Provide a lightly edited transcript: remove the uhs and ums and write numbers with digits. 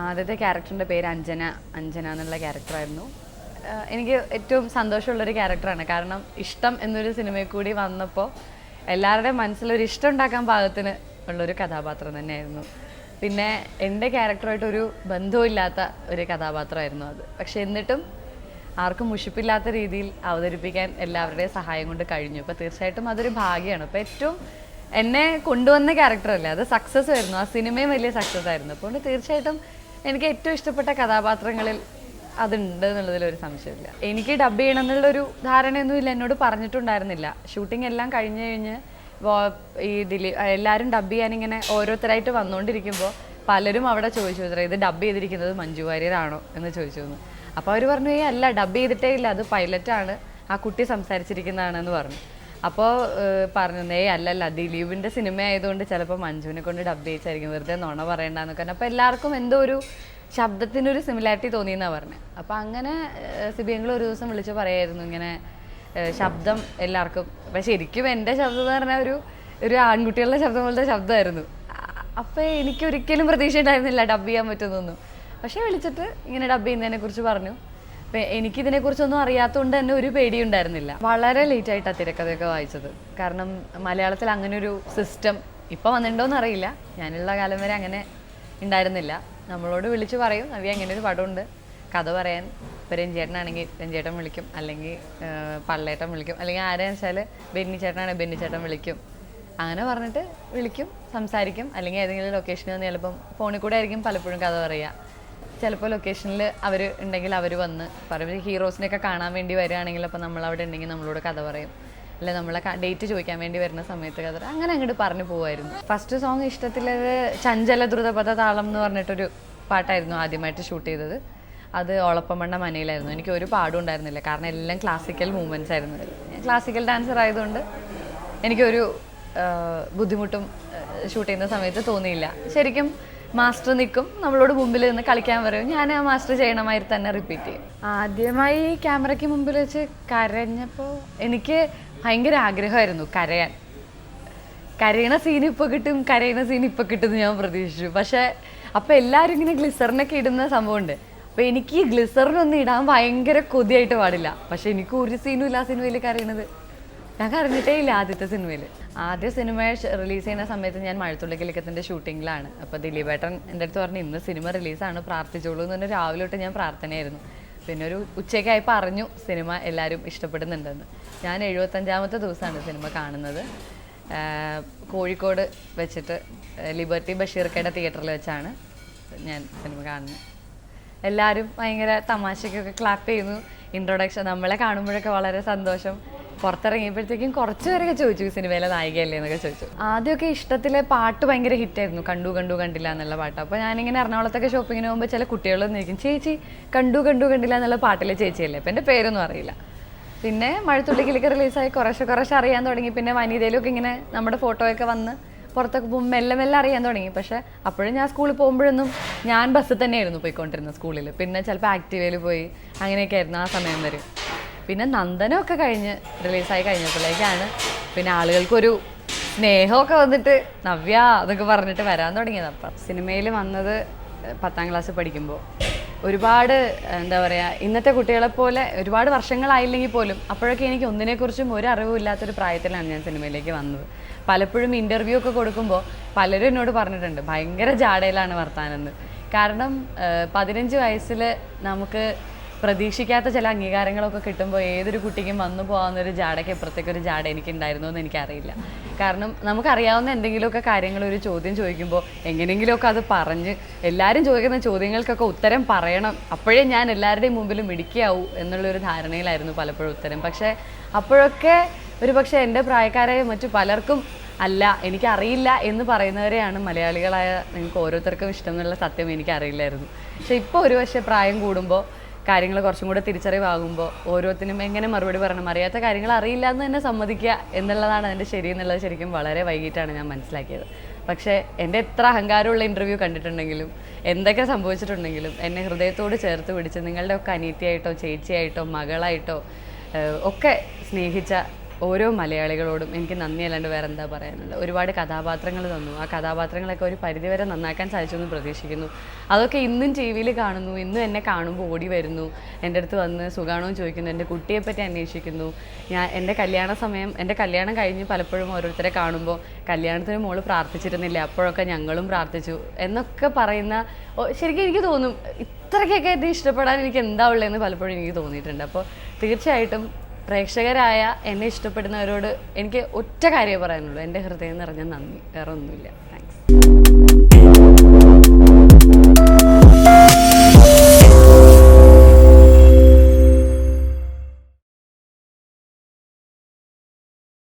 ആദ്യത്തെ ക്യാരക്ടറിൻ്റെ പേര് അഞ്ജന. അഞ്ജന എന്നുള്ള ക്യാരക്ടറായിരുന്നു. എനിക്ക് ഏറ്റവും സന്തോഷമുള്ളൊരു ക്യാരക്ടറാണ്. കാരണം ഇഷ്ടം എന്നൊരു സിനിമയിൽ കൂടി വന്നപ്പോൾ എല്ലാവരുടെയും മനസ്സിലൊരു ഇഷ്ടം ഉണ്ടാക്കാൻ പാകത്തിന് ഉള്ളൊരു കഥാപാത്രം തന്നെയായിരുന്നു. പിന്നെ എൻ്റെ ക്യാരക്ടറായിട്ടൊരു ബന്ധവുമില്ലാത്ത ഒരു കഥാപാത്രമായിരുന്നു അത്. പക്ഷെ എന്നിട്ടും ആർക്കും മുഷിപ്പില്ലാത്ത രീതിയിൽ അവതരിപ്പിക്കാൻ എല്ലാവരുടെയും സഹായം കൊണ്ട് കഴിഞ്ഞു. അപ്പോൾ തീർച്ചയായിട്ടും അതൊരു ഭാഗ്യമാണ്. അപ്പോൾ ഏറ്റവും എന്നെ കൊണ്ടുവന്ന ക്യാരക്ടറല്ലേ, അത് സക്സസ് ആയിരുന്നു. ആ സിനിമയും വലിയ സക്സസ് ആയിരുന്നു. അപ്പോൾ തീർച്ചയായിട്ടും എനിക്ക് ഏറ്റവും ഇഷ്ടപ്പെട്ട കഥാപാത്രങ്ങളിൽ അതുണ്ട് എന്നുള്ളതിലൊരു സംശയമില്ല. എനിക്ക് ഡബ് ചെയ്യണം എന്നുള്ളൊരു ധാരണയൊന്നുമില്ല, എന്നോട് പറഞ്ഞിട്ടുണ്ടായിരുന്നില്ല. ഷൂട്ടിംഗ് എല്ലാം കഴിഞ്ഞ് ഈ എല്ലാവരും ഡബ് ചെയ്യാനിങ്ങനെ ഓരോരുത്തരായിട്ട് വന്നുകൊണ്ടിരിക്കുമ്പോൾ പലരും അവിടെ ചോദിച്ചു ഇത് ഡബ് ചെയ്തിരിക്കുന്നത് മഞ്ജു വാര്യരാണോ എന്ന് ചോദിച്ചു. അപ്പോൾ അവർ പറഞ്ഞു അല്ല, ഡബ് ചെയ്തിട്ടേ ഇല്ല, അത് പൈലറ്റാണ്, ആ കുട്ടി സംസാരിച്ചിരിക്കുന്നതാണെന്ന് പറഞ്ഞു. അപ്പോൾ പറഞ്ഞു അല്ലല്ല, ദിലീപിൻ്റെ സിനിമ ആയതുകൊണ്ട് ചിലപ്പോൾ മഞ്ജുവിനെ കൊണ്ട് ഡബ് ചെയ്യിച്ചായിരിക്കും, വെറുതെ നുണ പറയണ്ടെന്നൊക്കെ പറഞ്ഞു. അപ്പോൾ എല്ലാവർക്കും എന്തോ ഒരു ശബ്ദത്തിനൊരു സിമിലാരിറ്റി തോന്നിയെന്നാണ് പറഞ്ഞത്. അപ്പോൾ അങ്ങനെ സിബിയങ്ങൾ ഒരു ദിവസം വിളിച്ച് പറയായിരുന്നു ഇങ്ങനെ ശബ്ദം എല്ലാവർക്കും. പക്ഷെ ശരിക്കും എൻ്റെ ശബ്ദം എന്ന് പറഞ്ഞാൽ ഒരു ആൺകുട്ടികളുടെ ശബ്ദം പോലത്തെ ശബ്ദമായിരുന്നു. അപ്പോൾ എനിക്കൊരിക്കലും പ്രതീക്ഷ ഉണ്ടായിരുന്നില്ല ഡബ് ചെയ്യാൻ പറ്റുന്നൊന്നും. പക്ഷേ വിളിച്ചിട്ട് ഇങ്ങനെ ഡബ് ചെയ്യുന്നതിനെക്കുറിച്ച് പറഞ്ഞു. അപ്പം എനിക്കിതിനെക്കുറിച്ചൊന്നും അറിയാത്തതുകൊണ്ട് തന്നെ ഒരു പേടിയുണ്ടായിരുന്നില്ല. വളരെ ലേറ്റായിട്ടാണ് തിരക്കഥയൊക്കെ വായിച്ചത്. കാരണം മലയാളത്തിൽ അങ്ങനെ ഒരു സിസ്റ്റം ഇപ്പം വന്നിട്ടുണ്ടോയെന്ന് അറിയില്ല, ഞാനുള്ള കാലം വരെ അങ്ങനെ ഉണ്ടായിരുന്നില്ല. നമ്മളോട് വിളിച്ച് പറയും നവ്യ അങ്ങനെ ഒരു പടമുണ്ട്, കഥ പറയാൻ. ഇപ്പോൾ രഞ്ജേട്ടനാണെങ്കിൽ രഞ്ജേട്ടൻ വിളിക്കും, അല്ലെങ്കിൽ പള്ളേട്ടൻ വിളിക്കും, അല്ലെങ്കിൽ ആരെന്ന് വെച്ചാൽ ബെന്നി ചേട്ടനാണെങ്കിൽ ബെന്നി ചേട്ടൻ വിളിക്കും. അങ്ങനെ പറഞ്ഞിട്ട് വിളിക്കും, സംസാരിക്കും. അല്ലെങ്കിൽ ഏതെങ്കിലും ലൊക്കേഷനിൽ വന്ന് ചിലപ്പം ഫോണിൽ കൂടെ ആയിരിക്കും പലപ്പോഴും കഥ പറയുക. ചിലപ്പോൾ ലൊക്കേഷനിൽ അവർ ഉണ്ടെങ്കിൽ അവർ വന്ന് പറയും. ഹീറോസിനെയൊക്കെ കാണാൻ വേണ്ടി വരികയാണെങ്കിൽ അപ്പോൾ നമ്മളവിടെ ഉണ്ടെങ്കിൽ നമ്മളോട് കഥ പറയും. അല്ലെ നമ്മളെ ഡേറ്റ് ചോദിക്കാൻ വേണ്ടി വരുന്ന സമയത്ത് കഥ അങ്ങനെ അങ്ങോട്ട് പറഞ്ഞു പോകുമായിരുന്നു. ഫസ്റ്റ് സോങ് ഇഷ്ടത്തിലത് ചഞ്ചല ദ്രുതപഥ താളം എന്ന് പറഞ്ഞിട്ടൊരു പാട്ടായിരുന്നു ആദ്യമായിട്ട് ഷൂട്ട് ചെയ്തത്. അത് ഓളപ്പമണ്ണ മനയിലായിരുന്നു. എനിക്ക് ഒരു പാടും ഉണ്ടായിരുന്നില്ല, കാരണം എല്ലാം ക്ലാസിക്കൽ മൂവ്മെൻറ്റ്സ് ആയിരുന്നു. ഞാൻ ക്ലാസിക്കൽ ഡാൻസർ ആയതുകൊണ്ട് എനിക്കൊരു ബുദ്ധിമുട്ടും ഷൂട്ട് ചെയ്യുന്ന സമയത്ത് തോന്നിയില്ല. ശരിക്കും മാസ്റ്റർ നിൽക്കും, നമ്മളോട് മുമ്പിൽ നിന്ന് കളിക്കാൻ പറയും, ഞാൻ ആ മാസ്റ്റർ ചെയ്യണമായി തന്നെ റിപ്പീറ്റ് ചെയ്യും. ആദ്യമായി ക്യാമറയ്ക്ക് മുമ്പിൽ വെച്ച് കരഞ്ഞപ്പോൾ എനിക്ക് ഭയങ്കര ആഗ്രഹമായിരുന്നു കരയാൻ. കരയണ സീൻ ഇപ്പോൾ കിട്ടും, കരയണ സീൻ ഇപ്പോൾ കിട്ടും ഞാൻ പ്രതീക്ഷിച്ചു. പക്ഷേ അപ്പോൾ എല്ലാവരും ഇങ്ങനെ ഗ്ലിസറിനൊക്കെ ഇടുന്ന സംഭവമുണ്ട്. അപ്പോൾ എനിക്ക് ഈ ഗ്ലിസറിനൊന്നും ഇടാൻ ഭയങ്കര കൊതിയായിട്ട് പാടില്ല. പക്ഷെ എനിക്ക് ഒരു സീനും ഇല്ല ആ സിനിമയിൽ കരയണത്. ഞാൻ കരഞ്ഞിട്ടേ ഇല്ല ആദ്യത്തെ സിനിമയിൽ. ആദ്യ സിനിമ റിലീസ് ചെയ്യുന്ന സമയത്ത് ഞാൻ മഴത്തുള്ളിക്കിലക്കത്തിൻ്റെ ഷൂട്ടിങ്ങിലാണ്. അപ്പോൾ ദിലീപേട്ടൻ എൻ്റെ അടുത്ത് പറഞ്ഞു ഇന്ന് സിനിമ റിലീസാണ്, പ്രാർത്ഥിച്ചോളൂ എന്ന് പറഞ്ഞാൽ രാവിലെ തൊട്ട് ഞാൻ പ്രാർത്ഥനയായിരുന്നു. പിന്നെ ഒരു ഉച്ചയ്ക്കായപ്പോൾ അറിഞ്ഞു സിനിമ എല്ലാവരും ഇഷ്ടപ്പെടുന്നുണ്ടെന്ന്. ഞാൻ 75ാമത്തെ ദിവസമാണ് സിനിമ കാണുന്നത്. കോഴിക്കോട് വെച്ചിട്ട് ലിബർട്ടി ബഷീർക്കയുടെ തിയേറ്ററിൽ വെച്ചാണ് ഞാൻ സിനിമ കാണുന്നത്. എല്ലാവരും ഭയങ്കര തമാശയ്ക്കൊക്കെ ക്ലാപ്പ് ചെയ്യുന്നു. ഇൻട്രൊഡക്ഷൻ നമ്മളെ കാണുമ്പോഴൊക്കെ വളരെ സന്തോഷം. പുറത്തിറങ്ങിയപ്പോഴത്തേക്കും കുറച്ച് പേരൊക്കെ ചോദിച്ചു സിനിമയിലെ നായികയല്ലേ എന്നൊക്കെ ചോദിച്ചു. ആദ്യമൊക്കെ ഇഷ്ടത്തിലെ പാട്ട് ഭയങ്കര ഹിറ്റായിരുന്നു, കണ്ടു കണ്ടു കണ്ടില്ല എന്നുള്ള പാട്ട്. അപ്പോൾ ഞാനിങ്ങനെ എറണാകുളത്തൊക്കെ ഷോപ്പിങ്ങിന് പോകുമ്പോൾ ചില കുട്ടികളൊന്നും ചോദിക്കും ചേച്ചി കണ്ടു കണ്ടു കണ്ടില്ല എന്നുള്ള പാട്ടിലെ ചേച്ചിയല്ലേ. അപ്പോൾ എൻ്റെ പേരൊന്നും അറിയില്ല. പിന്നെ മഴത്തുള്ളിക്കിലേക്ക് റിലീസായി കുറേശ്ശെ അറിയാൻ തുടങ്ങി. പിന്നെ വനിതയിലൊക്കെ ഇങ്ങനെ നമ്മുടെ ഫോട്ടോയൊക്കെ വന്ന് പുറത്തൊക്കെ പോകുമ്പോൾ മെല്ലെ മെല്ലെ അറിയാൻ തുടങ്ങി. പക്ഷേ അപ്പോഴും ഞാൻ സ്കൂളിൽ പോകുമ്പോഴൊന്നും ഞാൻ ബസ്സിൽ തന്നെയായിരുന്നു പോയിക്കൊണ്ടിരുന്നത് സ്കൂളിൽ. പിന്നെ ചിലപ്പോൾ ആക്റ്റീവയിൽ പോയി അങ്ങനെയൊക്കെ ആയിരുന്നു ആ സമയം വരെ. പിന്നെ നന്ദനമൊക്കെ കഴിഞ്ഞ് റിലീസായി കഴിഞ്ഞപ്പോഴേക്കാണ് പിന്നെ ആളുകൾക്കൊരു സ്നേഹമൊക്കെ വന്നിട്ട് നവ്യ എന്നൊക്കെ പറഞ്ഞിട്ട് വരാൻ തുടങ്ങിയത്. അപ്പം സിനിമയിൽ വന്നത് 10ാം ക്ലാസ് പഠിക്കുമ്പോൾ ഒരുപാട് എന്താ പറയുക, ഇന്നത്തെ കുട്ടികളെപ്പോലെ ഒരുപാട് വർഷങ്ങളായില്ലെങ്കിൽ പോലും അപ്പോഴൊക്കെ എനിക്ക് ഒന്നിനെക്കുറിച്ചും ഒരു അറിവുമില്ലാത്തൊരു പ്രായത്തിലാണ് ഞാൻ സിനിമയിലേക്ക് വന്നത്. പലപ്പോഴും ഇൻ്റർവ്യൂ ഒക്കെ കൊടുക്കുമ്പോൾ പലരും എന്നോട് പറഞ്ഞിട്ടുണ്ട് ഭയങ്കര ജാടയിലാണ് വർത്താനെന്ന്. കാരണം 15 വയസ്സിൽ നമുക്ക് പ്രതീക്ഷിക്കാത്ത ചില അംഗീകാരങ്ങളൊക്കെ കിട്ടുമ്പോൾ ഏതൊരു കുട്ടിക്കും വന്നു പോകാവുന്നൊരു ജാടയ്ക്ക് അപ്പുറത്തേക്കൊരു ജാട എനിക്കുണ്ടായിരുന്നു എന്ന് എനിക്കറിയില്ല. കാരണം നമുക്കറിയാവുന്ന എന്തെങ്കിലുമൊക്കെ കാര്യങ്ങൾ ഒരു ചോദ്യം ചോദിക്കുമ്പോൾ എങ്ങനെയെങ്കിലുമൊക്കെ അത് പറഞ്ഞ് എല്ലാവരും ചോദിക്കുന്ന ചോദ്യങ്ങൾക്കൊക്കെ ഉത്തരം പറയണം, അപ്പോഴേ ഞാൻ എല്ലാവരുടെയും മുമ്പിൽ മിടുക്കിയാവൂ എന്നുള്ളൊരു ധാരണയിലായിരുന്നു പലപ്പോഴും ഉത്തരം. പക്ഷേ അപ്പോഴൊക്കെ ഒരു പക്ഷേ എൻ്റെ പ്രായക്കാരായ മറ്റു പലർക്കും അല്ല എനിക്കറിയില്ല എന്ന് പറയുന്നവരെയാണ് മലയാളികളായ നിങ്ങൾക്ക് ഓരോരുത്തർക്കും ഇഷ്ടം എന്നുള്ള സത്യം എനിക്കറിയില്ലായിരുന്നു. പക്ഷേ ഇപ്പോൾ ഒരു പക്ഷേ പ്രായം കൂടുമ്പോൾ കാര്യങ്ങൾ കുറച്ചും കൂടെ തിരിച്ചറിവാകുമ്പോൾ ഓരോരുത്തരും എങ്ങനെ മറുപടി പറയണം, അറിയാത്ത കാര്യങ്ങൾ അറിയില്ല എന്ന് തന്നെ സമ്മതിക്കുക എന്നുള്ളതാണ് അതിൻ്റെ ശരി എന്നുള്ളത് ശരിക്കും വളരെ വൈകിട്ടാണ് ഞാൻ മനസ്സിലാക്കിയത്. പക്ഷേ എൻ്റെ എത്ര അഹങ്കാരമുള്ള ഇൻ്റർവ്യൂ കണ്ടിട്ടുണ്ടെങ്കിലും എന്തൊക്കെ സംഭവിച്ചിട്ടുണ്ടെങ്കിലും എന്നെ ഹൃദയത്തോട് ചേർത്ത് പിടിച്ച് നിങ്ങളുടെ ഒക്കെ അനിയത്തിയായിട്ടോ ചേച്ചിയായിട്ടോ മകളായിട്ടോ ഒക്കെ സ്നേഹിച്ച ഓരോ മലയാളികളോടും എനിക്ക് നന്ദി അല്ലാണ്ട് വേറെ എന്താ പറയാനുള്ളത്. ഒരുപാട് കഥാപാത്രങ്ങൾ തന്നു. ആ കഥാപാത്രങ്ങളൊക്കെ ഒരു പരിധിവരെ നന്നാക്കാൻ സാധിച്ചെന്ന് പ്രതീക്ഷിക്കുന്നു. അതൊക്കെ ഇന്നും ടി വിയിൽ കാണുന്നു. ഇന്നും എന്നെ കാണുമ്പോൾ ഓടി വരുന്നു, എൻ്റെ അടുത്ത് വന്ന് സുഖാണോ എന്ന് ചോദിക്കുന്നു, എൻ്റെ കുട്ടിയെപ്പറ്റി അന്വേഷിക്കുന്നു. എൻ്റെ കല്യാണം കഴിഞ്ഞ് പലപ്പോഴും ഓരോരുത്തരെ കാണുമ്പോൾ കല്യാണത്തിന് മോള് പ്രാർത്ഥിച്ചിരുന്നില്ല, അപ്പോഴൊക്കെ ഞങ്ങളും പ്രാർത്ഥിച്ചു എന്നൊക്കെ പറയുന്ന ശരിക്കും എനിക്ക് തോന്നും ഇത്രയ്ക്കൊക്കെ എന്നെ ഇഷ്ടപ്പെടാൻ എനിക്ക് എന്താ ഉള്ളതെന്ന് പലപ്പോഴും എനിക്ക് തോന്നിയിട്ടുണ്ട്. അപ്പോൾ തീർച്ചയായിട്ടും പ്രേക്ഷകരായ എന്നെ ഇഷ്ടപ്പെടുന്നവരോട് എനിക്ക് ഒറ്റ കാര്യമേ പറയാനുള്ളൂ, എൻ്റെ ഹൃദയം നിറഞ്ഞ നന്ദി, വേറെ ഒന്നുമില്ല.